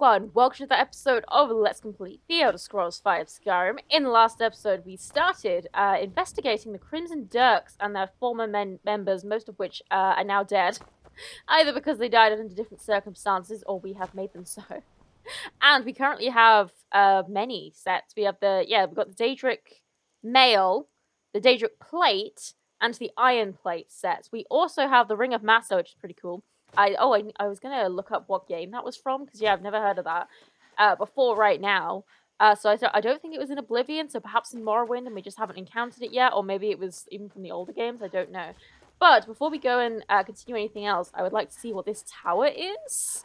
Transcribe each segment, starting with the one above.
everyone, welcome to the episode of Let's Complete the Elder Scrolls V Skyrim. In the last episode, we started investigating the Crimson Dirks and their former members, most of which are now dead, either because they died under different circumstances or we have made them so. And we currently have many sets. We have we've got the Daedric Mail, the Daedric Plate, and the Iron Plate sets. We also have the Ring of Massa, which is pretty cool. I was gonna look up what game that was from because I've never heard of that before right now. So I don't think it was in Oblivion, so perhaps in Morrowind, and we just haven't encountered it yet, or maybe it was even from the older games. I don't know. But before we go and continue anything else, I would like to see what this tower is.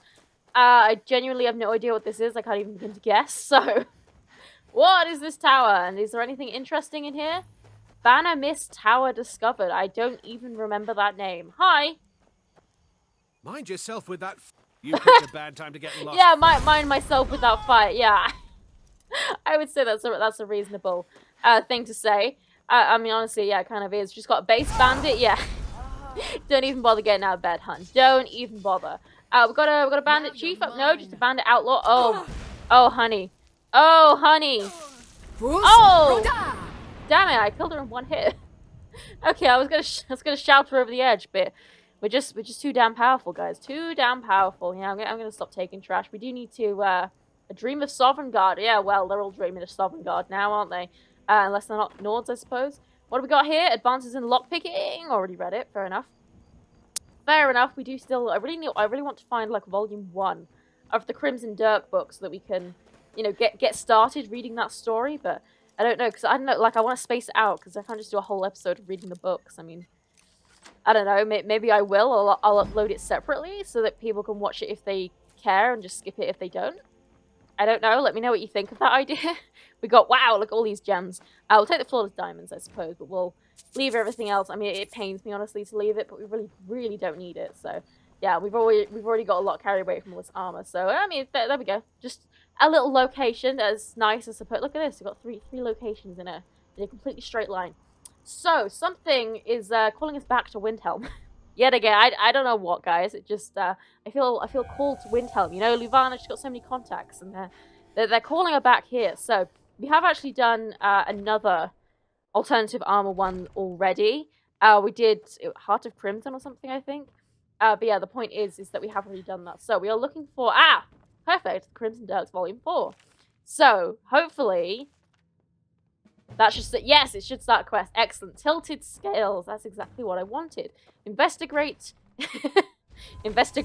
I genuinely have no idea what this is. I can't even begin to guess. So, what is this tower? And is there anything interesting in here? Banner Mist Tower discovered. I don't even remember that name. Hi. Mind yourself with that. You picked a bad time to get lost. Yeah, mind myself with that fight. Yeah, I would say that's a reasonable thing to say. I mean, honestly, yeah, it kind of is. Just got a base bandit. Yeah, don't even bother getting out of bed, hun. Don't even bother. We got a bandit chief up. No, just a bandit outlaw. Oh, honey. Oh, honey. Oh, damn it! I killed her in one hit. Okay, I was gonna shout her over the edge, but. We're just too damn powerful, guys. Too damn powerful. Yeah, I'm gonna stop taking trash. We do need to a dream of Sovereign Guard. Yeah, well, they're all dreaming of Sovereign Guard now, aren't they? Unless they're not Nords, I suppose. What do we got here? Advances in lockpicking. Already read it. Fair enough. Fair enough. We do still. I really want to find like volume 1 of the Crimson Dirk book so that we can, get started reading that story. But I don't know because I don't know. Like I want to space it out because I can't just do a whole episode of reading the books. I mean. I don't know, maybe I will, or I'll upload it separately so that people can watch it if they care and just skip it if they don't. I don't know, let me know what you think of that idea. We got, wow, look at all these gems. We'll take the flawless diamonds, I suppose, but we'll leave everything else. I mean, it pains me, honestly, to leave it, but we really, really don't need it, so... Yeah, we've already got a lot carried away from all this armor, so, I mean, there we go. Just a little location as nice as I suppose. Look at this, we've got three locations in a completely straight line. So, something is calling us back to Windhelm. Yet again, I don't know what, guys. It just, I feel called to Windhelm. You know, Luvana, she's got so many contacts, and they're calling her back here. So, we have actually done another alternative armor one already. We did Heart of Crimson or something, I think. But yeah, the point is that we have already done that. So, we are looking for, perfect, Crimson Dirks Volume 4. So, hopefully... That should yes, it should start a quest. Excellent. Tilted scales. That's exactly what I wanted. Investigate. Investigate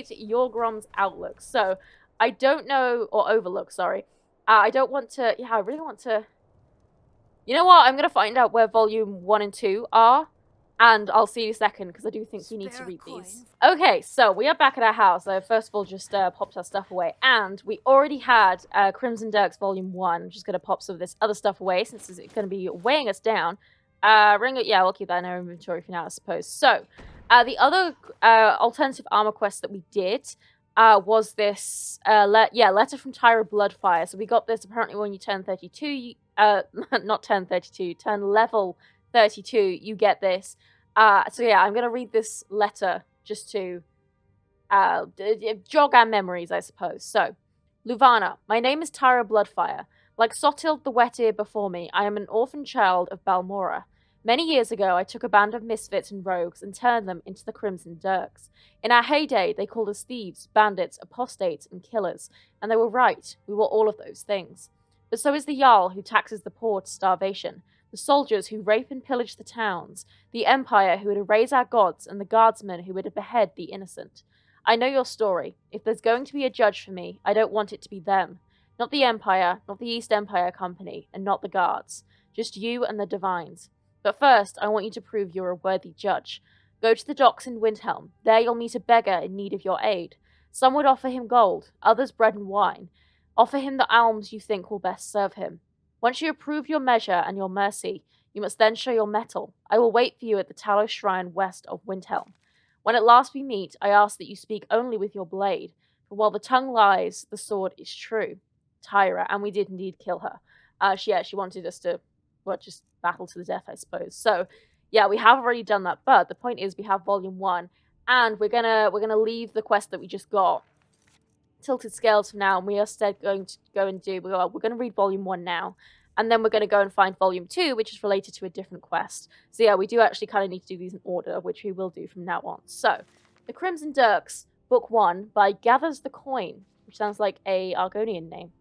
Yorgrom's outlook. So, I don't know, or overlook, sorry. I don't want to, I really want to, you know what? I'm going to find out where volume 1 and 2 are. And I'll see you in a second, because I do think we need to read these. Okay, so we are back at our house. I first of all just popped our stuff away. And we already had Crimson Dirks Volume 1. I'm just going to pop some of this other stuff away, since it's going to be weighing us down. We'll keep that in our inventory for now, I suppose. So, the other alternative armor quest that we did was this, Letter from Tyra Bloodfire. So we got this apparently when you turn 32, not turn 32, turn level 32, you get this. So yeah, I'm going to read this letter just to jog our memories, I suppose. So, Luvana, my name is Tyra Bloodfire. Like Sotild the Wet-Ear before me, I am an orphan child of Balmora. Many years ago, I took a band of misfits and rogues and turned them into the Crimson Dirks. In our heyday, they called us thieves, bandits, apostates, and killers. And they were right, we were all of those things. But so is the Jarl who taxes the poor to starvation. The soldiers who rape and pillage the towns, the Empire who would erase our gods, and the guardsmen who would behead the innocent. I know your story. If there's going to be a judge for me, I don't want it to be them. Not the Empire, not the East Empire Company, and not the guards. Just you and the Divines. But first, I want you to prove you're a worthy judge. Go to the docks in Windhelm. There you'll meet a beggar in need of your aid. Some would offer him gold, others bread and wine. Offer him the alms you think will best serve him. Once you approve your measure and your mercy, you must then show your mettle. I will wait for you at the Talos Shrine west of Windhelm. When at last we meet, I ask that you speak only with your blade, for while the tongue lies, the sword is true. Tyra, and we did indeed kill her. She wanted us to, just battle to the death, I suppose. So, yeah, we have already done that, but the point is we have volume 1, and we're gonna leave the quest that we just got tilted scales for now, and we are instead going to go and do. We're going to read volume 1 now, and then we're going to go and find volume 2, which is related to a different quest. So yeah, we do actually kind of need to do these in order, which we will do from now on. So, The Crimson Dirks, Book 1 by Gathers the Coin, which sounds like a Argonian name.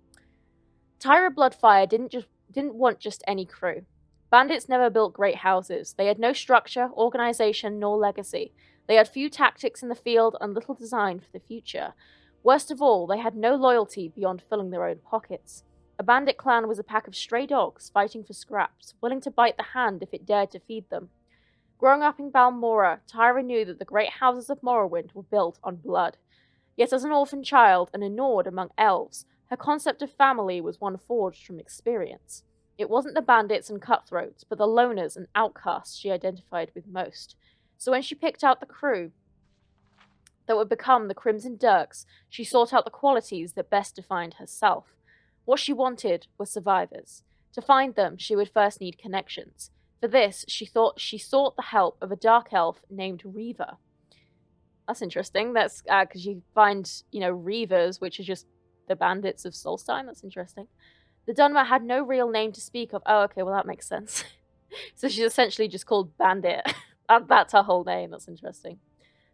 Tyra Bloodfire didn't want just any crew. Bandits never built great houses. They had no structure, organization, nor legacy. They had few tactics in the field and little design for the future. Worst of all, they had no loyalty beyond filling their own pockets. A bandit clan was a pack of stray dogs fighting for scraps, willing to bite the hand if it dared to feed them. Growing up in Balmora, Tyra knew that the great houses of Morrowind were built on blood. Yet as an orphan child and a Nord among elves, her concept of family was one forged from experience. It wasn't the bandits and cutthroats, but the loners and outcasts she identified with most. So when she picked out the crew that would become the Crimson Dirks, she sought out the qualities that best defined herself. What she wanted were survivors. To find them, she would first need connections. For this, she sought the help of a dark elf named Reaver. That's interesting. That's because you find, Reavers, which are just the bandits of Solstheim. That's interesting. The Dunmer had no real name to speak of. Oh, okay, well that makes sense. So she's essentially just called Bandit. That's her whole name. That's interesting.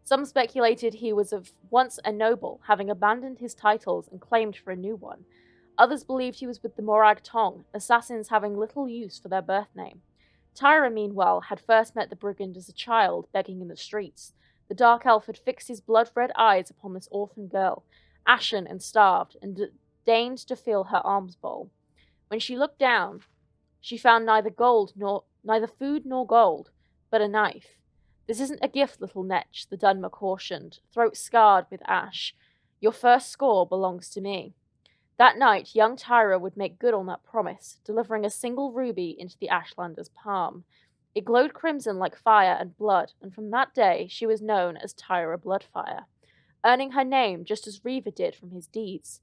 Some speculated he was once a noble, having abandoned his titles and claimed for a new one. Others believed he was with the Morag Tong, assassins having little use for their birth name. Tyra, meanwhile, had first met the brigand as a child, begging in the streets. The dark elf had fixed his blood-red eyes upon this orphan girl, ashen and starved, and deigned to fill her alms bowl. When she looked down, she found neither food nor gold, but a knife. This isn't a gift, little Netch, the Dunmer cautioned, throat scarred with ash. Your first score belongs to me. That night, young Tyra would make good on that promise, delivering a single ruby into the Ashlander's palm. It glowed crimson like fire and blood, and from that day she was known as Tyra Bloodfire, earning her name just as Reaver did from his deeds.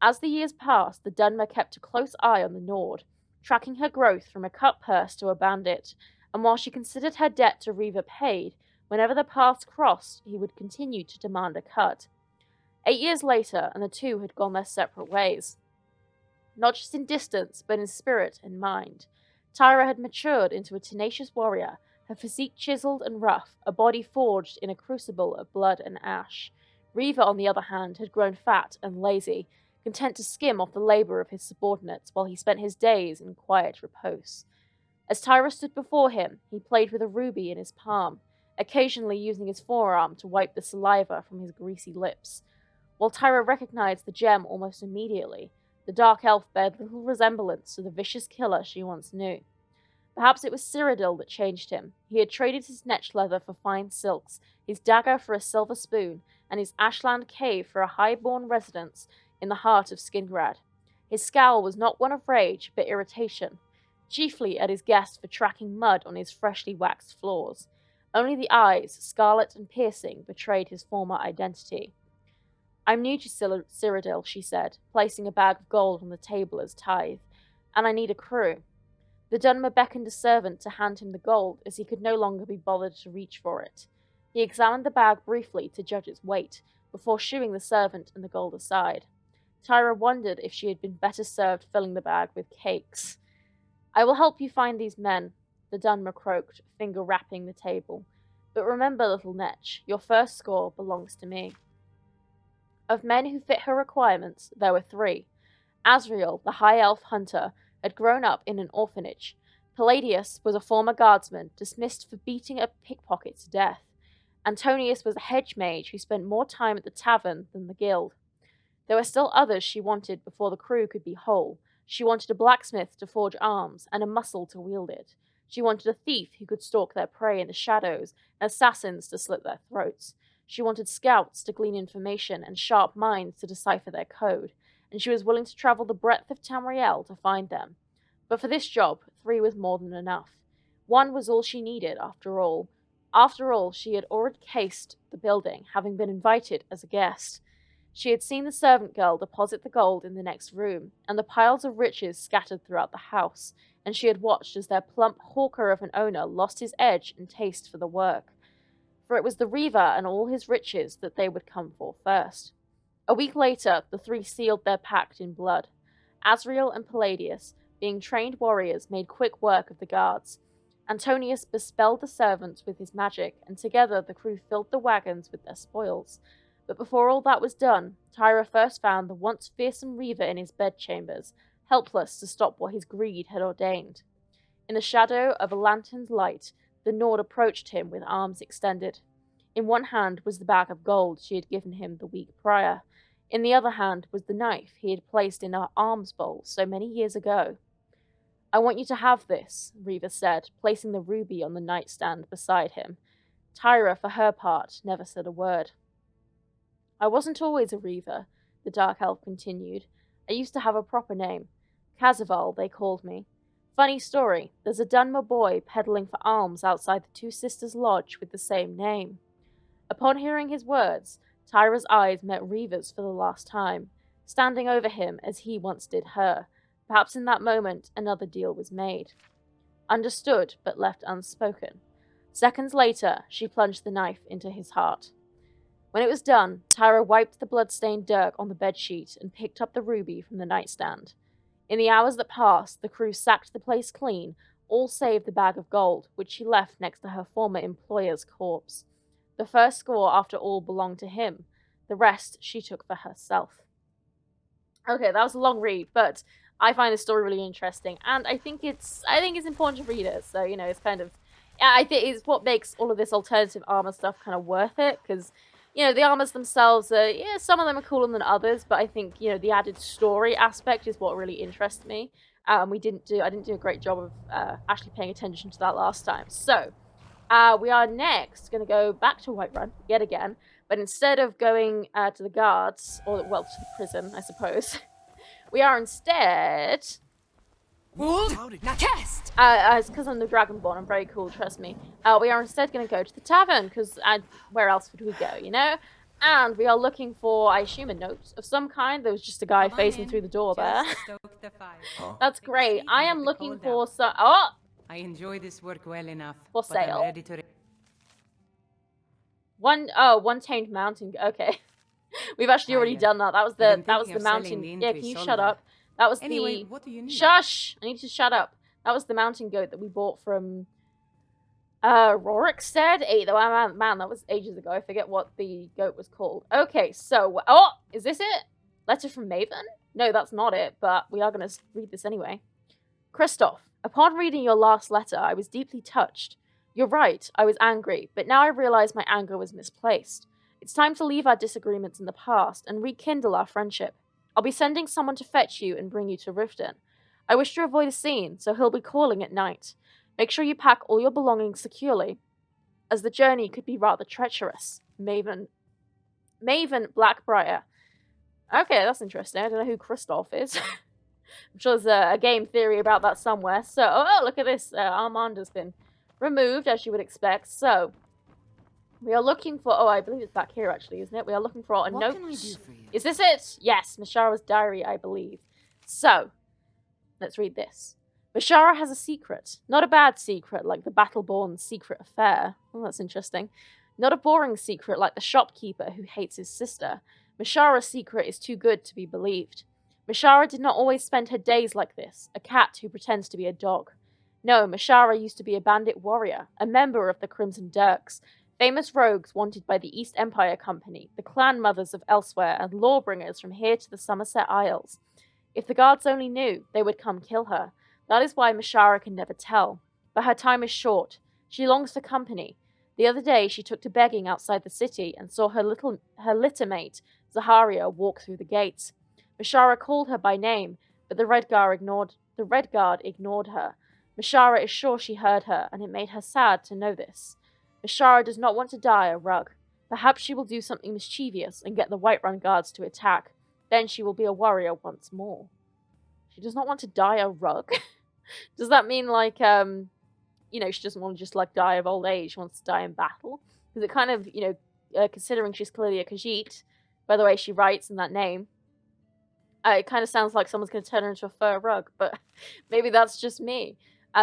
As the years passed, the Dunmer kept a close eye on the Nord, tracking her growth from a cut purse to a bandit, and while she considered her debt to Reaver paid, whenever the paths crossed, he would continue to demand a cut. 8 years later, and the two had gone their separate ways. Not just in distance, but in spirit and mind. Tyra had matured into a tenacious warrior, her physique chiseled and rough, a body forged in a crucible of blood and ash. Reaver, on the other hand, had grown fat and lazy, content to skim off the labor of his subordinates while he spent his days in quiet repose. As Tyra stood before him, he played with a ruby in his palm, occasionally using his forearm to wipe the saliva from his greasy lips. While Tyra recognized the gem almost immediately, the dark elf bared little resemblance to the vicious killer she once knew. Perhaps it was Cyrodiil that changed him. He had traded his netch leather for fine silks, his dagger for a silver spoon, and his ashland cave for a high-born residence in the heart of Skingrad. His scowl was not one of rage, but irritation, chiefly at his guests for tracking mud on his freshly waxed floors. Only the eyes, scarlet and piercing, betrayed his former identity. I'm new to Cyrodiil, she said, placing a bag of gold on the table as tithe, and I need a crew. The Dunmer beckoned a servant to hand him the gold, as he could no longer be bothered to reach for it. He examined the bag briefly to judge its weight, before shooing the servant and the gold aside. Tyra wondered if she had been better served filling the bag with cakes. I will help you find these men, the Dunmer croaked, finger rapping the table. But remember, little Netch, your first score belongs to me. Of men who fit her requirements, there were 3. Asriel, the high elf hunter, had grown up in an orphanage. Palladius was a former guardsman, dismissed for beating a pickpocket to death. Antonius was a hedge mage who spent more time at the tavern than the guild. There were still others she wanted before the crew could be whole. She wanted a blacksmith to forge arms, and a muscle to wield it. She wanted a thief who could stalk their prey in the shadows, and assassins to slit their throats. She wanted scouts to glean information, and sharp minds to decipher their code, and she was willing to travel the breadth of Tamriel to find them. But for this job, 3 was more than enough. 1 was all she needed, after all. After all, she had already cased the building, having been invited as a guest. She had seen the servant girl deposit the gold in the next room, and the piles of riches scattered throughout the house, and she had watched as their plump hawker of an owner lost his edge and taste for the work. For it was the Reaver and all his riches that they would come for first. A week later, the three sealed their pact in blood. Asriel and Palladius, being trained warriors, made quick work of the guards. Antonius bespelled the servants with his magic, and together the crew filled the wagons with their spoils. But before all that was done, Tyra first found the once fearsome Reaver in his bedchambers, helpless to stop what his greed had ordained. In the shadow of a lantern's light, the Nord approached him with arms extended. In one hand was the bag of gold she had given him the week prior. In the other hand was the knife he had placed in her alms bowl so many years ago. "I want you to have this," Reaver said, placing the ruby on the nightstand beside him. Tyra, for her part, never said a word. "I wasn't always a Reaver," the Dark Elf continued. "I used to have a proper name. Cazaval, they called me. Funny story, there's a Dunmer boy peddling for alms outside the Two Sisters' Lodge with the same name." Upon hearing his words, Tyra's eyes met Reaver's for the last time, standing over him as he once did her. Perhaps in that moment another deal was made. Understood, but left unspoken. Seconds later, she plunged the knife into his heart. When it was done, Tyra wiped the blood-stained dirt on the bedsheet and picked up the ruby from the nightstand. In the hours that passed, the crew sacked the place clean, all save the bag of gold, which she left next to her former employer's corpse. The first score, after all, belonged to him. The rest she took for herself. Okay, that was a long read, but I find this story really interesting, and I think it's important to read it. So it's kind of, I think it's what makes all of this alternative armor stuff kind of worth it, because the armors themselves are, some of them are cooler than others, but I think, the added story aspect is what really interests me. I didn't do a great job of actually paying attention to that last time. So, we are next going to go back to Whiterun, yet again, but instead of going to the guards, or, well, to the prison, I suppose, we are instead... It's because I'm the Dragonborn, I'm very cool, trust me. We are instead going to go to the tavern, because where else would we go, And we are looking for, I assume, a note of some kind. There was just a guy facing through the door there. That's great. I am looking for some... Oh! I enjoy this work well enough. For but I'm sale. ready to... One tamed mountain. Okay. We've actually already done that. That was the mountain. Yeah, can you shut up? That was Anyway, the... what do you need? Shush! I need to shut up. That was the mountain goat that we bought from... Rorikstead? Man, that was ages ago. I forget what the goat was called. Okay, so... Oh! Is this it? Letter from Maven? No, that's not it, but we are going to read this anyway. Christoph, upon reading your last letter, I was deeply touched. You're right, I was angry, but now I realize my anger was misplaced. It's time to leave our disagreements in the past and rekindle our friendship. I'll be sending someone to fetch you and bring you to Riften. I wish to avoid a scene, so he'll be calling at night. Make sure you pack all your belongings securely, as the journey could be rather treacherous. Maven Blackbriar. Okay, that's interesting. I don't know who Christoph is. I'm sure there's a game theory about that somewhere. So, oh, look at this. Armand has been removed, as you would expect. So, we are looking for... Oh, I believe it's back here, actually, isn't it? We are looking for a note. What can I do for you? Is this it? Yes, Mashara's diary, I believe. So, let's read this. Mashara has a secret. Not a bad secret, like the Battleborn's secret affair. Oh, that's interesting. Not a boring secret, like the shopkeeper who hates his sister. Mashara's secret is too good to be believed. Mashara did not always spend her days like this, a cat who pretends to be a dog. No, Mashara used to be a bandit warrior, a member of the Crimson Dirks, famous rogues wanted by the East Empire Company, the clan mothers of elsewhere, and lawbringers from here to the Somerset Isles. If the guards only knew, they would come kill her. That is why Mashara can never tell. But her time is short. She longs for company. The other day she took to begging outside the city and saw her litter mate, Zaharia, walk through the gates. Mashara called her by name, but the Red Guard ignored her. Mashara is sure she heard her, and it made her sad to know this. Mashara does not want to die a rug. Perhaps she will do something mischievous and get the Whiterun guards to attack. Then she will be a warrior once more. She does not want to die a rug? Does that mean, like, she doesn't want to just, like, die of old age? She wants to die in battle? Because it kind of, considering she's clearly a Khajiit, by the way she writes in that name, it kind of sounds like someone's going to turn her into a fur rug, but maybe that's just me.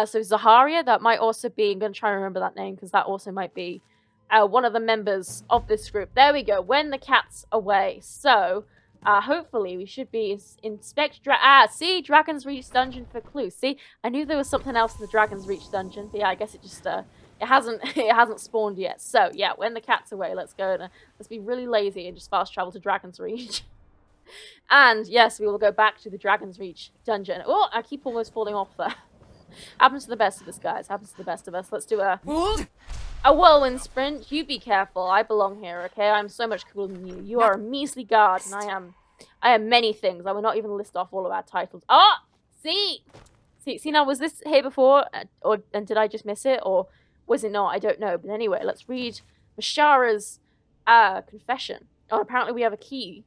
So Zaharia, that might also be... I'm going to try and remember that name, because that also might be one of the members of this group. There we go. When the cat's away. So, hopefully we should be inspect. See, Dragon's Reach dungeon for clues. See, I knew there was something else in the Dragon's Reach dungeon, but yeah, I guess it just it hasn't spawned yet. So yeah, when the cat's away, let's go and let's be really lazy and just fast travel to Dragon's Reach. And yes, we will go back to the Dragon's Reach dungeon. Oh, I keep almost falling off there. Happens to the best of us, guys. Happens to the best of us. Let's do a whirlwind sprint. You be careful. I belong here, okay? I'm so much cooler than you. You are a measly guard, and I am many things. I will not even list off all of our titles. Oh! See now, was this here before? And did I just miss it? Or was it not? I don't know. But anyway, let's read Mashara's confession. Oh, apparently we have a key.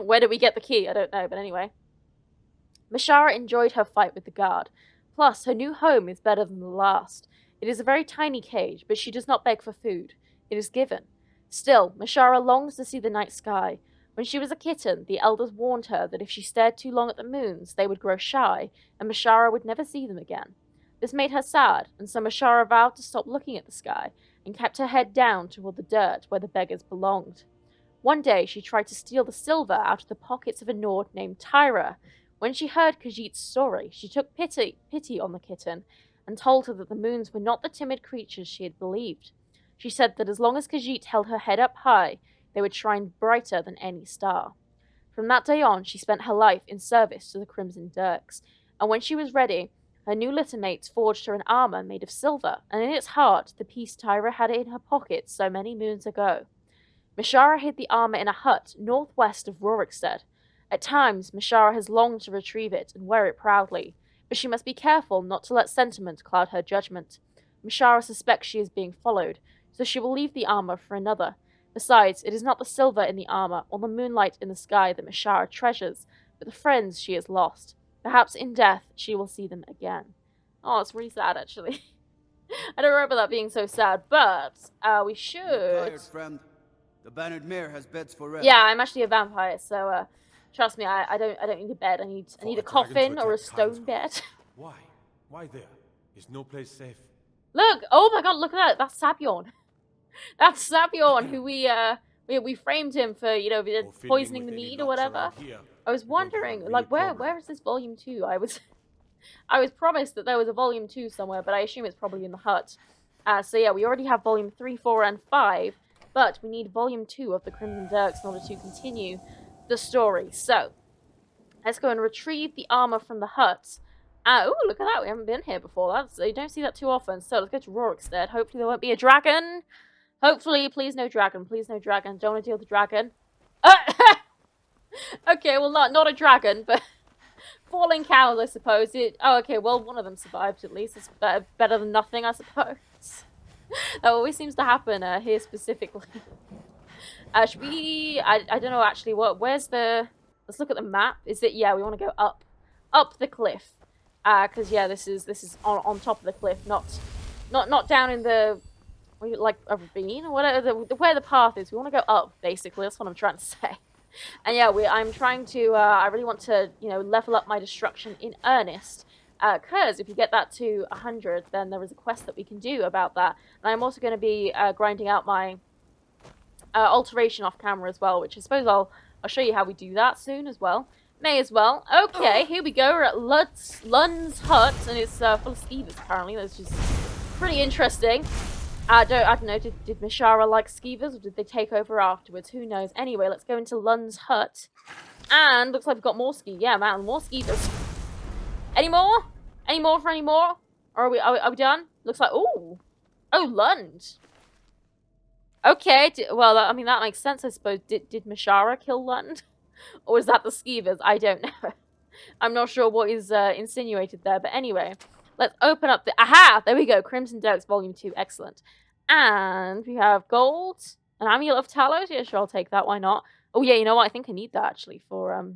Where did we get the key? I don't know. But anyway. Mashara enjoyed her fight with the guard. Plus, her new home is better than the last. It is a very tiny cage, but she does not beg for food. It is given. Still, Mashara longs to see the night sky. When she was a kitten, the elders warned her that if she stared too long at the moons, they would grow shy, and Mashara would never see them again. This made her sad, and so Mashara vowed to stop looking at the sky, and kept her head down toward the dirt where the beggars belonged. One day, she tried to steal the silver out of the pockets of a Nord named Tyra. When she heard Khajiit's story, she took pity on the kitten, and told her that the moons were not the timid creatures she had believed. She said that as long as Khajiit held her head up high, they would shine brighter than any star. From that day on, she spent her life in service to the Crimson Dirks, and when she was ready, her new littermates forged her an armor made of silver, and in its heart, the piece Tyra had in her pocket so many moons ago. Mashara hid the armor in a hut northwest of Rorikstead. At times, Mashara has longed to retrieve it and wear it proudly, but she must be careful not to let sentiment cloud her judgment. Mashara suspects she is being followed, so she will leave the armor for another. Besides, it is not the silver in the armor or the moonlight in the sky that Mashara treasures, but the friends she has lost. Perhaps in death she will see them again. Oh, it's really sad, actually. I don't remember that being so sad, but we should... Tired, friend. The Bandit Mare has beds for rest. Yeah, I'm actually a vampire, so trust me, I don't need a bed. I need a coffin or a stone bed. Why? Why there? Is no place safe? Look! Oh my god, look at that! That's Sabiorn. That's Sabiorn, who we framed him for, you know, poisoning the mead or whatever. I was wondering, like, where is this volume 2? I was promised that there was a volume 2 somewhere, but I assume it's probably in the hut. So yeah, we already have volume 3, 4, and 5, but we need volume 2 of the Crimson Dirks in order to continue the story. So, let's go and retrieve the armor from the hut. Oh, look at that. We haven't been here before. You don't see that too often. So, let's go to Rorikstead. Hopefully there won't be a dragon. Hopefully, please no dragon. Please no dragon. Don't want to deal with the dragon. Okay, well, not a dragon, but falling cows, I suppose. Okay, well, one of them survived at least. It's better than nothing, I suppose. That always seems to happen here specifically. Should we... I don't know, actually. Where's the... Let's look at the map. Is it... Yeah, we want to go up the cliff. Because, yeah, this is on top of the cliff, not down in the... Like, a ravine or whatever. Where the path is. We want to go up, basically. That's what I'm trying to say. And, yeah, I'm trying to... I really want to, you know, level up my destruction in earnest. Because if you get that to 100, then there is a quest that we can do about that. And I'm also going to be grinding out my alteration off camera as well, which I suppose I'll show you how we do that soon as well. May as well. Okay, here we go. We're at Lund's hut, and it's full of skeevers apparently. That's just pretty interesting. I don't know. Did Mashara like skeevers, or did they take over afterwards? Who knows? Anyway, let's go into Lund's hut, and looks like we've got more Yeah, man, more skeevers. Any more? Any more for any more? Or are we done? Looks like... Oh, Lund. Okay. Well, I mean, that makes sense, I suppose. Did Mashara kill Lund? Or was that the skeevers? I don't know. I'm not sure what is insinuated there. But anyway, let's open up the... Aha! There we go. Crimson Dirks Volume 2. Excellent. And we have gold. An Amulet of Talos. Yeah, sure, I'll take that. Why not? Oh, yeah, you know what? I think I need that, actually, for...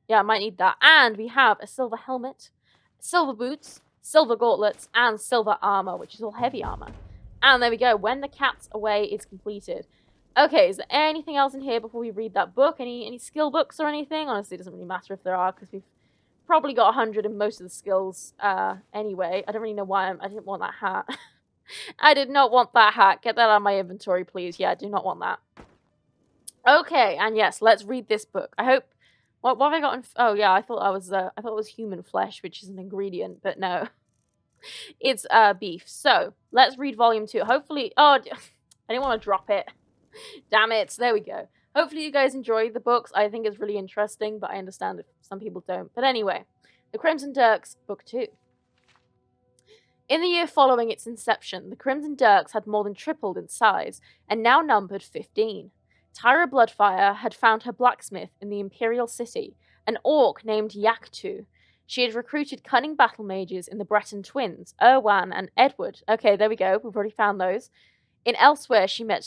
Yeah, I might need that. And we have a silver helmet, silver boots, silver gauntlets, and silver armor, which is all heavy armor. And there we go. When the cat's away is completed. Okay, is there anything else in here before we read that book? Any skill books or anything? Honestly, it doesn't really matter if there are, because we've probably got 100 in most of the skills anyway. I don't really know why I didn't want that hat. I did not want that hat. Get that out of my inventory, please. Yeah, I do not want that. Okay, and yes, let's read this book. I hope... What have I got in... Oh, yeah, I thought it was human flesh, which is an ingredient, but no. It's beef. So, let's read volume 2. Hopefully... Oh, I didn't want to drop it. Damn it. There we go. Hopefully you guys enjoy the books. I think it's really interesting, but I understand if some people don't. But anyway, The Crimson Dirks, Book 2. In the year following its inception, the Crimson Dirks had more than tripled in size, and now numbered 15. Tyra Bloodfire had found her blacksmith in the Imperial City, an orc named Yaktu. She had recruited cunning battle mages in the Breton twins, Erwan and Edward. Okay, there we go, we've already found those. In Elsewhere, she met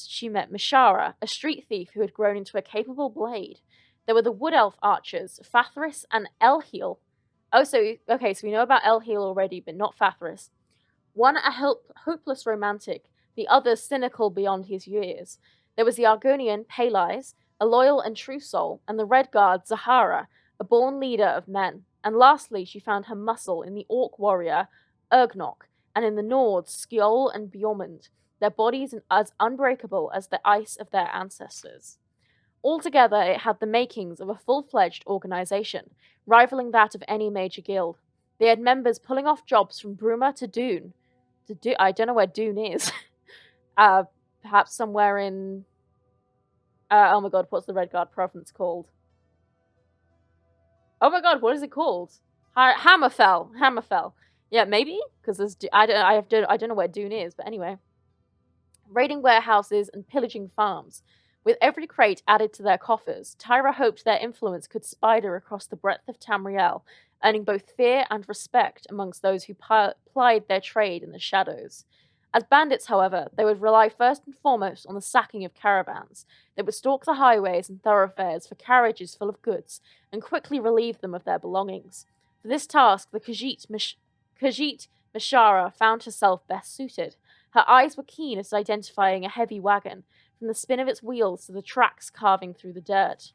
Mishara, a street thief who had grown into a capable blade. There were the Wood Elf archers, Fathris and Elheal. Oh, so we know about Elheal already, but not Fathris. One a hopeless romantic, the other cynical beyond his years. There was the Argonian Peleis, a loyal and true soul, and the Red Guard Zahara, a born leader of men. And lastly, she found her muscle in the Orc warrior Ergnok, and in the Nords Skjold and Bjormund, their bodies as unbreakable as the ice of their ancestors. Altogether, it had the makings of a full-fledged organization, rivaling that of any major guild. They had members pulling off jobs from Bruma to Dune. I don't know where Dune is. Perhaps somewhere in... oh my god, what's the Red Guard province called? Oh my god, what is it called? Hammerfell. Yeah, maybe? Because I don't know where Dune is, but anyway. Raiding warehouses and pillaging farms. With every crate added to their coffers, Tyra hoped their influence could spider across the breadth of Tamriel, earning both fear and respect amongst those who plied their trade in the shadows. As bandits, however, they would rely first and foremost on the sacking of caravans. They would stalk the highways and thoroughfares for carriages full of goods, and quickly relieve them of their belongings. For this task, the Khajiit Mishara found herself best suited. Her eyes were keen at identifying a heavy wagon, from the spin of its wheels to the tracks carving through the dirt.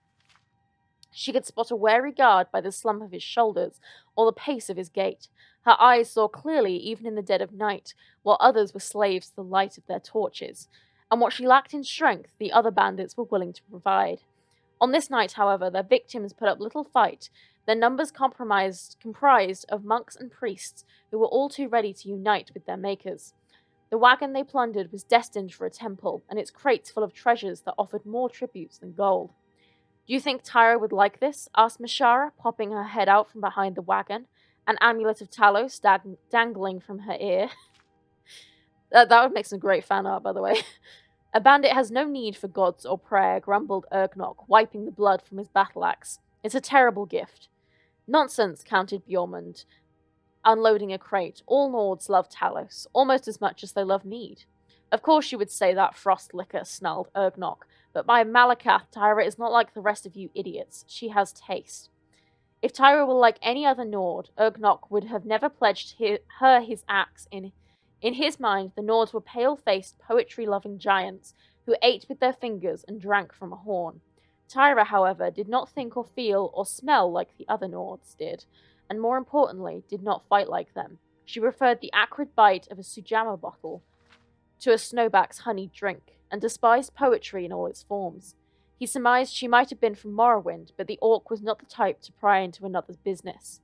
She could spot a wary guard by the slump of his shoulders or the pace of his gait. Her eyes saw clearly even in the dead of night, while others were slaves to the light of their torches. And what she lacked in strength, the other bandits were willing to provide. On this night, however, their victims put up little fight, their numbers comprised of monks and priests who were all too ready to unite with their makers. The wagon they plundered was destined for a temple, and its crates full of treasures that offered more tributes than gold. "Do you think Tyra would like this?" asked Mishara, popping her head out from behind the wagon, an amulet of Talos dangling from her ear. That would make some great fan art, by the way. "A bandit has no need for gods or prayer," grumbled Ergnok, wiping the blood from his battle axe. "It's a terrible gift." "Nonsense," countered Bjormund, unloading a crate. "All Nords love Talos, almost as much as they love mead." "Of course you would say that, frost licker," snarled Ergnok. "But by Malakath, Tyra is not like the rest of you idiots. She has taste." If Tyra were like any other Nord, Ergnok would have never pledged her his axe. In his mind, the Nords were pale-faced, poetry-loving giants who ate with their fingers and drank from a horn. Tyra, however, did not think or feel or smell like the other Nords did, and more importantly, did not fight like them. She preferred the acrid bite of a Sujamma bottle to a snowback's honeyed drink, and despised poetry in all its forms. He surmised she might have been from Morrowind, but the orc was not the type to pry into another's business.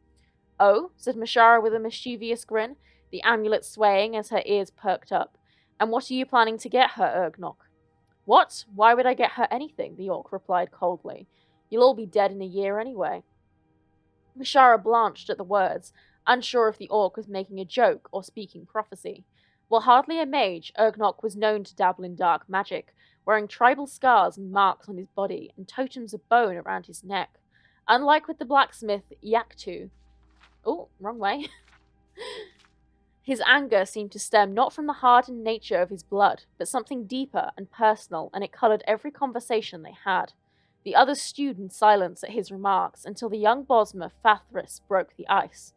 "Oh?" said Mishara with a mischievous grin, the amulet swaying as her ears perked up. "And what are you planning to get her, Ergnok?" "What? Why would I get her anything?" the orc replied coldly. "You'll all be dead in a year anyway." Mishara blanched at the words, unsure if the orc was making a joke or speaking prophecy. While hardly a mage, Ergnok was known to dabble in dark magic, wearing tribal scars and marks on his body and totems of bone around his neck. Unlike with the blacksmith Yaktu... Oh, wrong way. His anger seemed to stem not from the hardened nature of his blood, but something deeper and personal, and it coloured every conversation they had. The others stewed in silence at his remarks, until the young Bosmer Fathris broke the ice.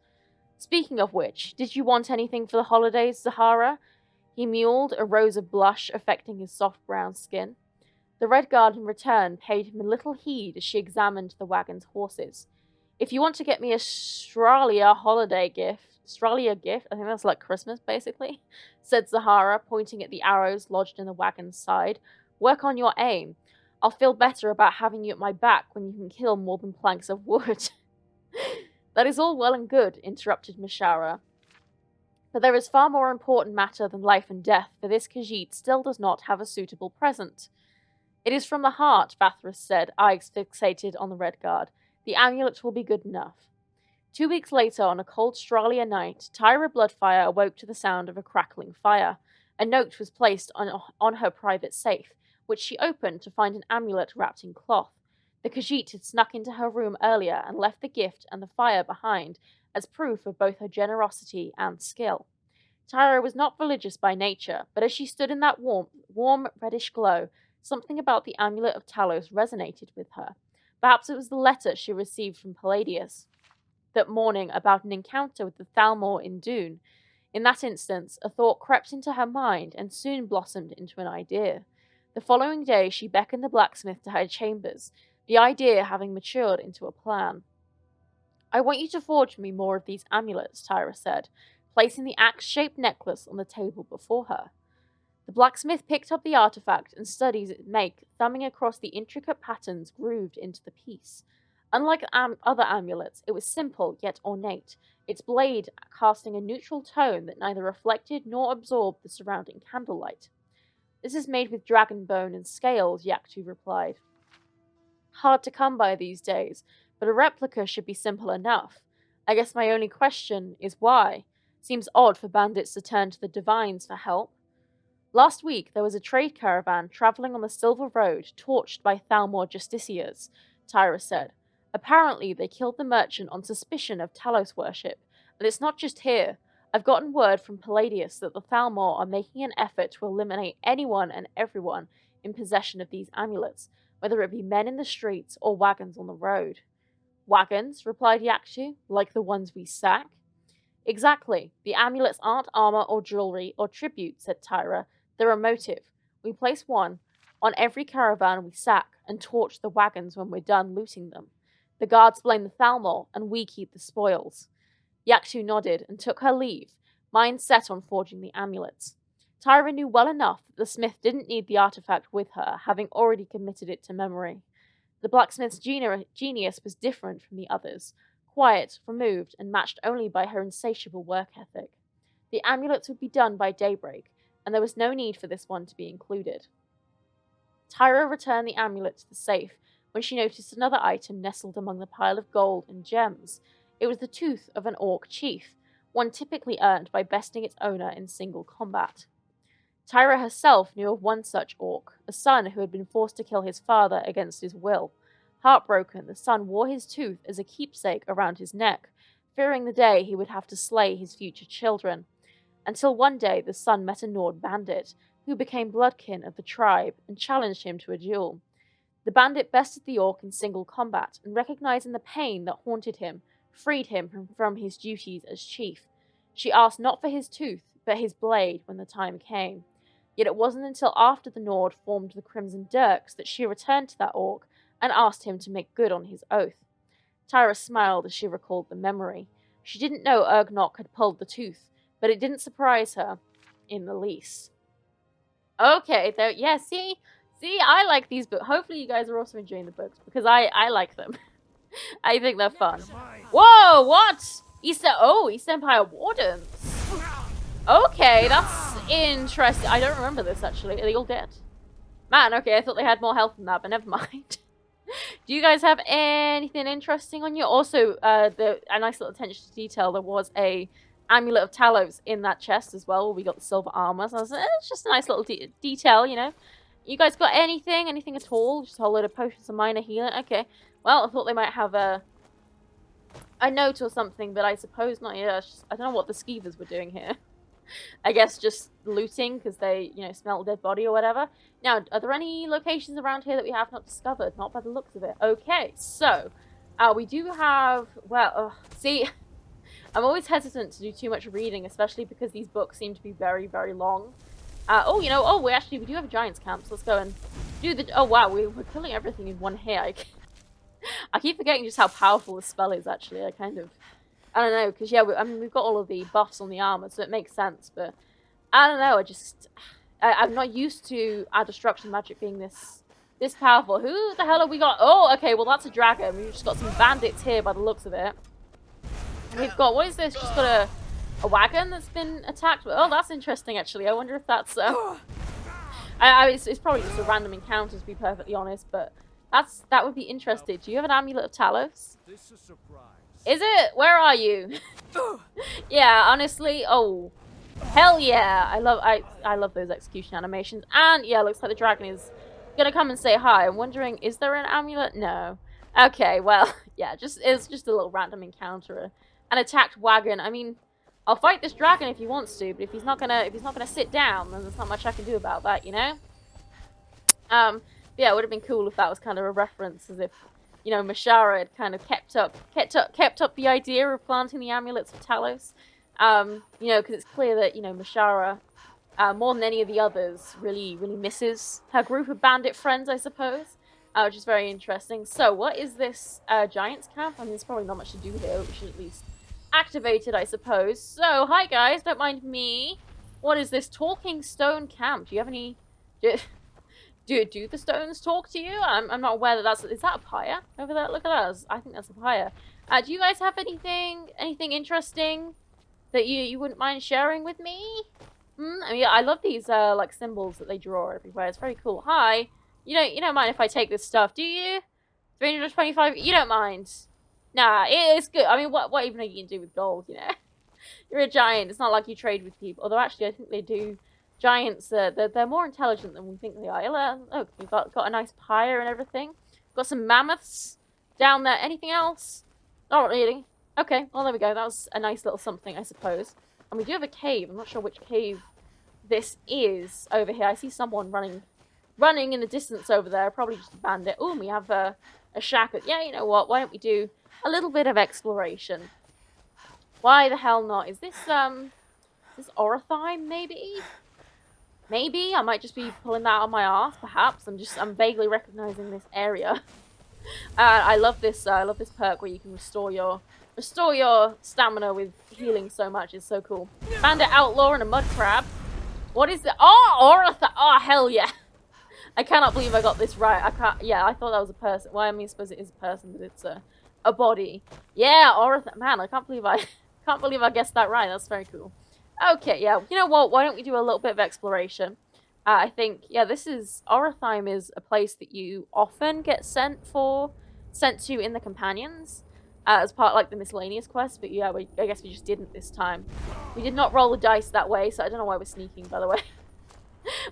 "Speaking of which, did you want anything for the holidays, Zahara?" He mewled, a rose of blush affecting his soft brown skin. The Red Guard in return paid him little heed as she examined the wagon's horses. "If you want to get me a Australia holiday gift, Australia gift. I think that's like Christmas, basically, said Zahara, pointing at the arrows lodged in the wagon's side. Work on your aim. I'll feel better about having you at my back when you can kill more than planks of wood. That is all well and good, interrupted Mishara. But there is far more important matter than life and death, for this Khajiit still does not have a suitable present. It is from the heart, Vathras said, eyes fixated on the red guard. The amulet will be good enough. 2 weeks later, on a cold Stralia night, Tyra Bloodfire awoke to the sound of a crackling fire. A note was placed on her private safe, which she opened to find an amulet wrapped in cloth. The Khajiit had snuck into her room earlier and left the gift and the fire behind as proof of both her generosity and skill. Tyra was not religious by nature, but as she stood in that warm reddish glow, something about the amulet of Talos resonated with her. Perhaps it was the letter she received from Palladius that morning about an encounter with the Thalmor in Dune. In that instance, a thought crept into her mind and soon blossomed into an idea. The following day, she beckoned the blacksmith to her chambers, the idea having matured into a plan. I want you to forge me more of these amulets, Tyra said, placing the axe-shaped necklace on the table before her. The blacksmith picked up the artifact and studied its make, thumbing across the intricate patterns grooved into the piece. Unlike other amulets, it was simple yet ornate, its blade casting a neutral tone that neither reflected nor absorbed the surrounding candlelight. This is made with dragon bone and scales, Yaktu replied. Hard to come by these days, but a replica should be simple enough. I guess my only question is why. Seems odd for bandits to turn to the divines for help. Last week, there was a trade caravan travelling on the Silver Road, torched by Thalmor justiciars, Tyra said. Apparently, they killed the merchant on suspicion of Talos worship, and it's not just here. I've gotten word from Palladius that the Thalmor are making an effort to eliminate anyone and everyone in possession of these amulets, whether it be men in the streets or wagons on the road. Wagons, replied Yaktu, like the ones we sack? Exactly. The amulets aren't armor or jewelry or tribute, said Tyra. They're a motive. We place one on every caravan we sack and torch the wagons when we're done looting them. The guards blame the Thalmor, and we keep the spoils. Yaktu nodded and took her leave, mind set on forging the amulets. Tyra knew well enough that the smith didn't need the artifact with her, having already committed it to memory. The blacksmith's genius was different from the others, quiet, removed, and matched only by her insatiable work ethic. The amulets would be done by daybreak, and there was no need for this one to be included. Tyra returned the amulet to the safe when she noticed another item nestled among the pile of gold and gems. It was the tooth of an orc chief, one typically earned by besting its owner in single combat. Tyra herself knew of one such orc, a son who had been forced to kill his father against his will. Heartbroken, the son wore his tooth as a keepsake around his neck, fearing the day he would have to slay his future children. Until one day the son met a Nord bandit, who became bloodkin of the tribe and challenged him to a duel. The bandit bested the orc in single combat, and recognizing the pain that haunted him, freed him from his duties as chief. She asked not for his tooth, but his blade when the time came. Yet it wasn't until after the Nord formed the Crimson Dirks that she returned to that orc and asked him to make good on his oath. Tyra smiled as she recalled the memory. She didn't know Ergnok had pulled the tooth, but it didn't surprise her in the least. Okay, yeah, see, I like these books. Hopefully you guys are also enjoying the books, because I like them. I think they're fun. Whoa, what? East Empire Wardens. Okay, that's interesting. I don't remember this, actually. Are they all dead? Man, okay, I thought they had more health than that, but never mind. Do you guys have anything interesting on you? Also, a nice little attention to detail. There was a amulet of Talos in that chest as well. We got the silver armor. So it's just a nice little detail, you know. You guys got anything? Anything at all? Just a whole load of potions of minor healing? Okay. Well, I thought they might have a note or something, but I suppose not. Yeah, I don't know what the skeevers were doing here. I guess just looting because they, you know, smelt a dead body or whatever. Now, are there any locations around here that we have not discovered? Not by the looks of it. Okay, so we do have, well, see, I'm always hesitant to do too much reading, especially because these books seem to be very, very long. We do have a giant's camp, so let's go and do the, oh wow, we're killing everything in one hit. I keep forgetting just how powerful this spell is, actually. I kind of, I don't know, because, yeah, I mean, we've got all of the buffs on the armor, so it makes sense, but I don't know, I'm not used to our destruction magic being this powerful. Who the hell have we got? Oh, okay, well, that's a dragon. We've just got some bandits here by the looks of it. And we've got, what is this? Just got a wagon that's been attacked. Oh, that's interesting, actually. I wonder if that's... it's probably just a random encounter, to be perfectly honest, but that would be interesting. Do you have an amulet of Talos? This is a surprise. Is it? Where are you? Yeah, honestly, oh, hell yeah! I love those execution animations. And yeah, looks like the dragon is gonna come and say hi. I'm wondering, is there an amulet? No. Okay, well, yeah, it's just a little random encounter, an attacked wagon. I mean, I'll fight this dragon if he wants to, but if he's not gonna sit down, then there's not much I can do about that, you know. Yeah, it would have been cool if that was kind of a reference, as if, you know, Mashara had kind of kept up the idea of planting the amulets of Talos. You know, because it's clear that, you know, Mashara, more than any of the others, really misses her group of bandit friends, I suppose, which is very interesting. So, what is this giant's camp? I mean, there's probably not much to do here. We should at least activate it, I suppose. So, hi guys, don't mind me. What is this talking stone camp? Do you have any... Do the stones talk to you? I'm not aware that is that a pyre over there? Look at us. I think that's a pyre. Do you guys have anything interesting that you wouldn't mind sharing with me? I mean, I love these like symbols that they draw everywhere. It's very cool. Hi. You don't mind if I take this stuff, do you? 325. You don't mind? Nah, it's good. I mean, what even are you gonna do with gold? You know, you're a giant. It's not like you trade with people. Although actually, I think they do. Giants, they're more intelligent than we think they are. Oh, we've got a nice pyre and everything. Got some mammoths down there. Anything else? Not really. Okay, well, there we go. That was a nice little something, I suppose. And we do have a cave. I'm not sure which cave this is over here. I see someone running in the distance over there. Probably just a bandit. Oh, we have a shack. Yeah, you know what? Why don't we do a little bit of exploration? Why the hell not? Is this Orothyme, maybe? Maybe I might just be pulling that on my arse. Perhaps I'm vaguely recognizing this area. I love this perk where you can restore your stamina with healing so much. It's so cool. Bandit outlaw and a mud crab. What is it? Oh, oh hell yeah! I cannot believe I got this right. I can't. Yeah, I thought that was a person. Well, I mean, I suppose it is a person, but it's a body. Yeah, man, I can't believe I guessed that right. That's very cool. Okay, yeah, you know what, why don't we do a little bit of exploration? I think, yeah, Orothyme is a place that you often get sent to in the Companions, as part of, like, the miscellaneous quest, but yeah, I guess we just didn't this time. We did not roll the dice that way, so I don't know why we're sneaking, by the way.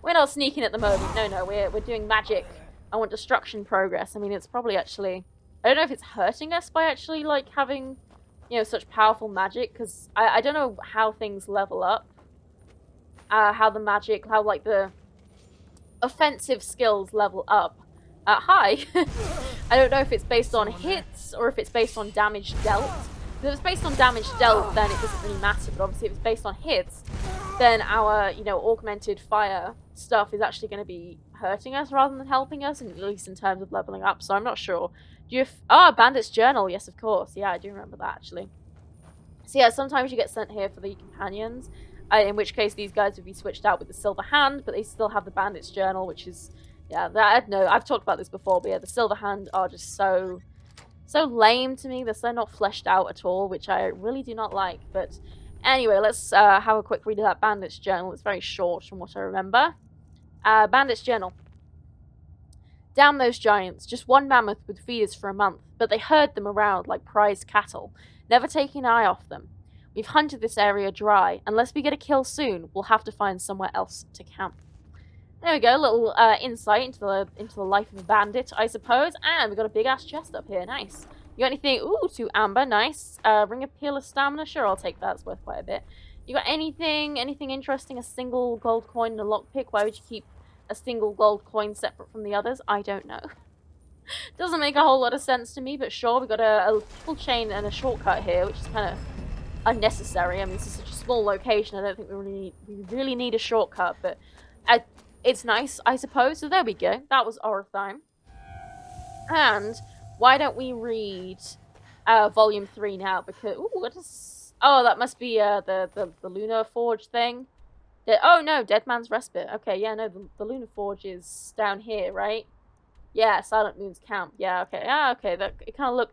We're not sneaking at the moment, no, we're doing magic. I want destruction progress. I mean, it's probably actually, I don't know if it's hurting us by actually, like, having... you know, such powerful magic, because I don't know how things level up. How like the offensive skills level up. Hi! I don't know if it's based on hits, or if it's based on damage dealt. If it's based on damage dealt, then it doesn't really matter, but obviously if it's based on hits, then our, you know, augmented fire stuff is actually going to be hurting us rather than helping us, at least in terms of leveling up, so I'm not sure. Do you Bandit's Journal, yes, of course. Yeah, I do remember that, actually. So yeah, sometimes you get sent here for the companions, in which case these guys would be switched out with the Silver Hand, but they still have the Bandit's Journal, which is, yeah, I've talked about this before, but yeah, the Silver Hand are just so lame to me. They're so not fleshed out at all, which I really do not like. But anyway, let's have a quick read of that Bandit's Journal. It's very short from what I remember. Bandit's Journal. Damn those giants. Just one mammoth would feed us for a month, but they herd them around like prized cattle, never taking an eye off them. We've hunted this area dry. Unless we get a kill soon, we'll have to find somewhere else to camp. There we go, a little insight into the life of a bandit, I suppose. And we've got a big-ass chest up here, nice. You got anything? Ooh, 2 amber, nice. Ring of Peerless Stamina, sure, I'll take that, it's worth quite a bit. You got anything interesting? A single gold coin and a lockpick? Why would you keep a single gold coin separate from the others? I don't know. Doesn't make a whole lot of sense to me, but sure, we've got a full chain and a shortcut here, which is kind of unnecessary. I mean, this is such a small location, I don't think we really need a shortcut, but it's nice, I suppose. So there we go. That was Orothyme. And why don't we read Volume 3 now, because... Ooh, what is... Oh, that must be the Lunar Forge thing. Oh, no, Dead Man's Respite. Okay, yeah, no, the Lunar Forge is down here, right? Yeah, Silent Moon's Camp. Yeah, okay. Yeah, okay.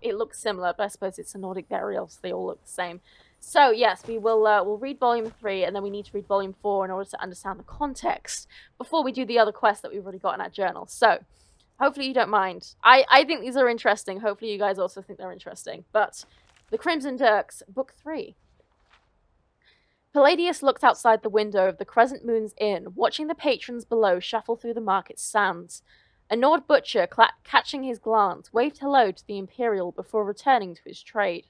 It looks similar, but I suppose it's a Nordic burial, so they all look the same. So yes, we'll read volume 3, and then we need to read volume 4 in order to understand the context before we do the other quests that we've already got in our journal. So hopefully you don't mind. I think these are interesting. Hopefully you guys also think they're interesting. But the Crimson Dirks, book 3. Palladius looked outside the window of the Crescent Moon's Inn, watching the patrons below shuffle through the market's sands. A gnawed butcher, catching his glance, waved hello to the Imperial before returning to his trade.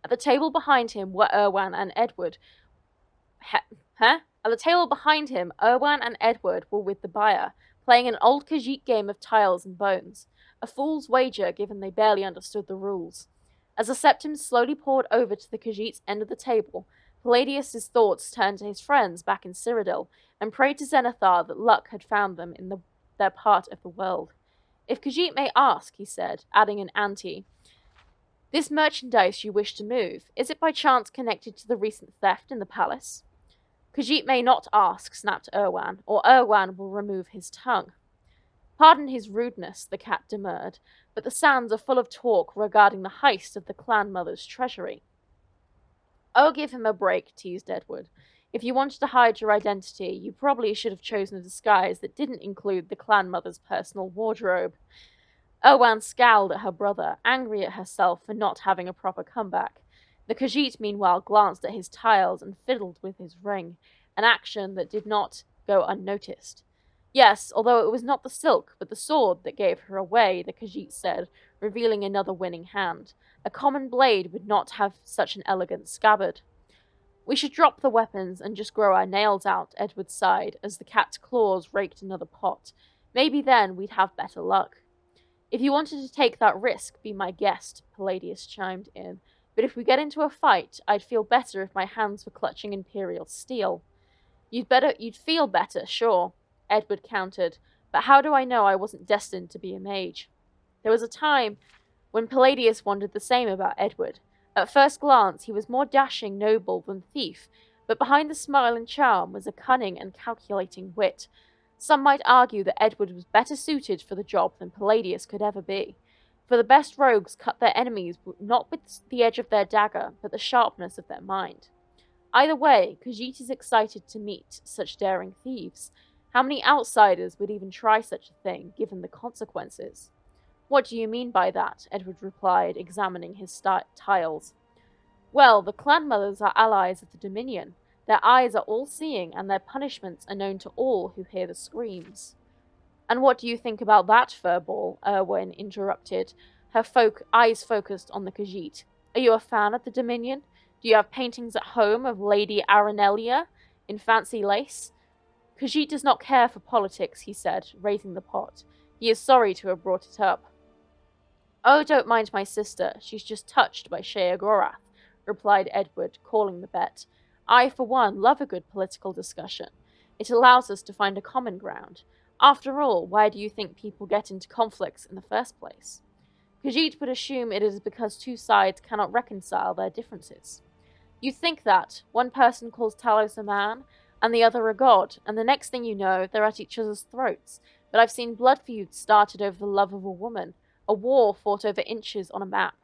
At the table behind him were Erwan and Edward. At the table behind him, Erwan and Edward were with the buyer, playing an old Khajiit game of tiles and bones. A fool's wager, given they barely understood the rules. As the septims slowly poured over to the Khajiit's end of the table, Palladius's thoughts turned to his friends back in Cyrodiil, and prayed to Zenithar that luck had found them in their part of the world. If Khajiit may ask, he said, adding an ante, this merchandise you wish to move, is it by chance connected to the recent theft in the palace? Khajiit may not ask, snapped Erwan, or Erwan will remove his tongue. Pardon his rudeness, the cat demurred, but the sands are full of talk regarding the heist of the clan mother's treasury. Oh, give him a break, teased Edward. If you wanted to hide your identity, you probably should have chosen a disguise that didn't include the clan mother's personal wardrobe. Erwan scowled at her brother, angry at herself for not having a proper comeback. The Khajiit, meanwhile, glanced at his tiles and fiddled with his ring, an action that did not go unnoticed. Yes, although it was not the silk, but the sword that gave her away, the Khajiit said, revealing another winning hand. A common blade would not have such an elegant scabbard. We should drop the weapons and just grow our nails out, Edward sighed, as the cat's claws raked another pot. Maybe then we'd have better luck. If you wanted to take that risk, be my guest, Palladius chimed in. But if we get into a fight, I'd feel better if my hands were clutching Imperial steel. You'd feel better, sure, Edward countered, but how do I know I wasn't destined to be a mage? There was a time when Palladius wondered the same about Edward. At first glance, he was more dashing noble than thief, but behind the smile and charm was a cunning and calculating wit. Some might argue that Edward was better suited for the job than Palladius could ever be. For the best rogues cut their enemies not with the edge of their dagger, but the sharpness of their mind. Either way, Khajiit is excited to meet such daring thieves. How many outsiders would even try such a thing, given the consequences? What do you mean by that? Edward replied, examining his tiles. Well, the clan mothers are allies of the Dominion. Their eyes are all-seeing, and their punishments are known to all who hear the screams. And what do you think about that, Furball? Erwan interrupted, her eyes focused on the Khajiit. Are you a fan of the Dominion? Do you have paintings at home of Lady Aranelia in fancy lace? Khajiit does not care for politics, he said, raising the pot. He is sorry to have brought it up. Oh, don't mind my sister. She's just touched by Sheogorath, replied Edward, calling the bet. I, for one, love a good political discussion. It allows us to find a common ground. After all, why do you think people get into conflicts in the first place? Khajiit would assume it is because two sides cannot reconcile their differences. You think that. One person calls Talos a man, and the other a god, and the next thing you know, they're at each other's throats. But I've seen blood feuds started over the love of a woman, a war fought over inches on a map.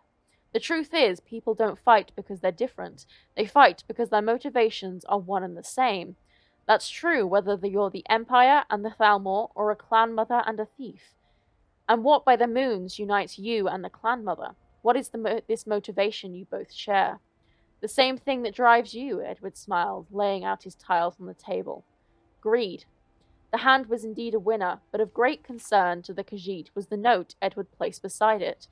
The truth is, people don't fight because they're different. They fight because their motivations are one and the same. That's true whether you're the Empire and the Thalmor, or a clan mother and a thief. And what by the moons unites you and the clan mother? What is this motivation you both share? The same thing that drives you, Edward smiled, laying out his tiles on the table. Greed. The hand was indeed a winner, but of great concern to the Khajiit was the note Edward placed beside it.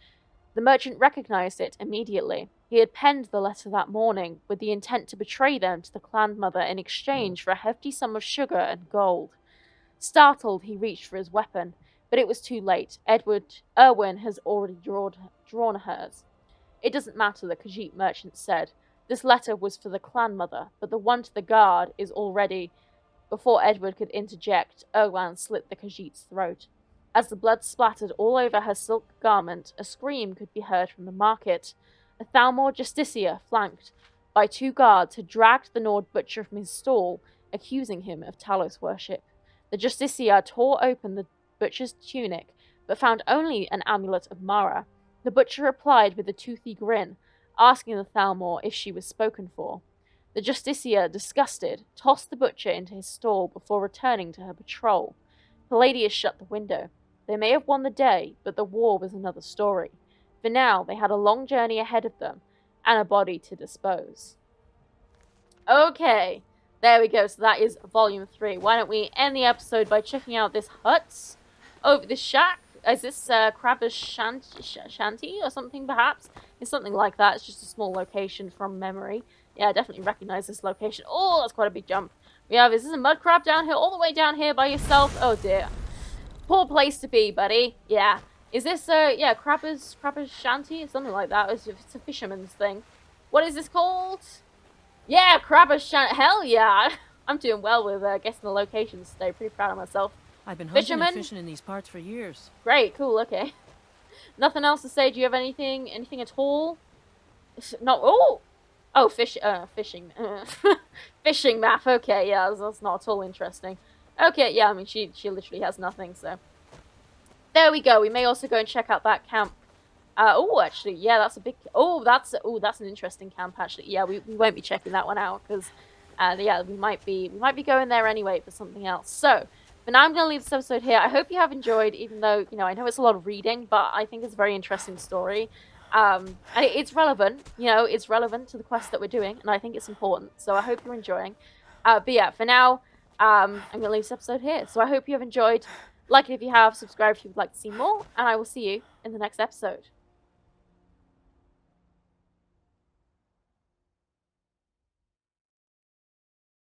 The merchant recognized it immediately. He had penned the letter that morning, with the intent to betray them to the clan mother in exchange for a hefty sum of sugar and gold. Startled, he reached for his weapon, but it was too late. Erwan has already drawn hers. It doesn't matter, the Khajiit merchant said. This letter was for the clan mother, but the one to the guard is already... Before Edward could interject, Erwan slit the Khajiit's throat. As the blood splattered all over her silk garment, a scream could be heard from the market. The Thalmor Justicia, flanked by 2 guards, had dragged the Nord butcher from his stall, accusing him of Talos worship. The Justicia tore open the butcher's tunic, but found only an amulet of Mara. The butcher replied with a toothy grin, asking the Thalmor if she was spoken for. The Justicia, disgusted, tossed the butcher into his stall before returning to her patrol. Palladius shut the window. They may have won the day, but the war was another story. For now, they had a long journey ahead of them, and a body to dispose. Okay, there we go. So that is Volume 3. Why don't we end the episode by checking out this hut over this shack? Is this Crabber's Shanty or something, perhaps? It's something like that. It's just a small location from memory. Yeah, I definitely recognize this location. Oh, that's quite a big jump. Is this a mud crab down here? All the way down here by yourself? Oh, dear. Poor place to be, buddy. Yeah. Is this, Crabber's Shanty? Something like that. It's a fisherman's thing. What is this called? Yeah, Crabber's Shanty. Hell yeah. I'm doing well with guessing the locations today. Pretty proud of myself. I've been hunting Fisherman? and fishing in these parts for years. Great, cool, okay. Nothing else to say? Do you have anything at all? No, oh, fishing. Fishing map, okay, yeah, that's not at all interesting. Okay, yeah, I mean, she literally has nothing, so. There we go, we may also go and check out that camp. Actually, yeah, that's a big, that's an interesting camp, actually. Yeah, we won't be checking that one out, because, yeah, we might be going there anyway for something else. So, for now, I'm going to leave this episode here. I hope you have enjoyed, even though, I know it's a lot of reading, but I think it's a very interesting story. It's relevant, it's relevant to the quest that we're doing, and I think it's important, so I hope you're enjoying. But yeah, for now, I'm going to leave this episode here. So I hope you have enjoyed. Like it if you have, subscribe if you would like to see more, and I will see you in the next episode.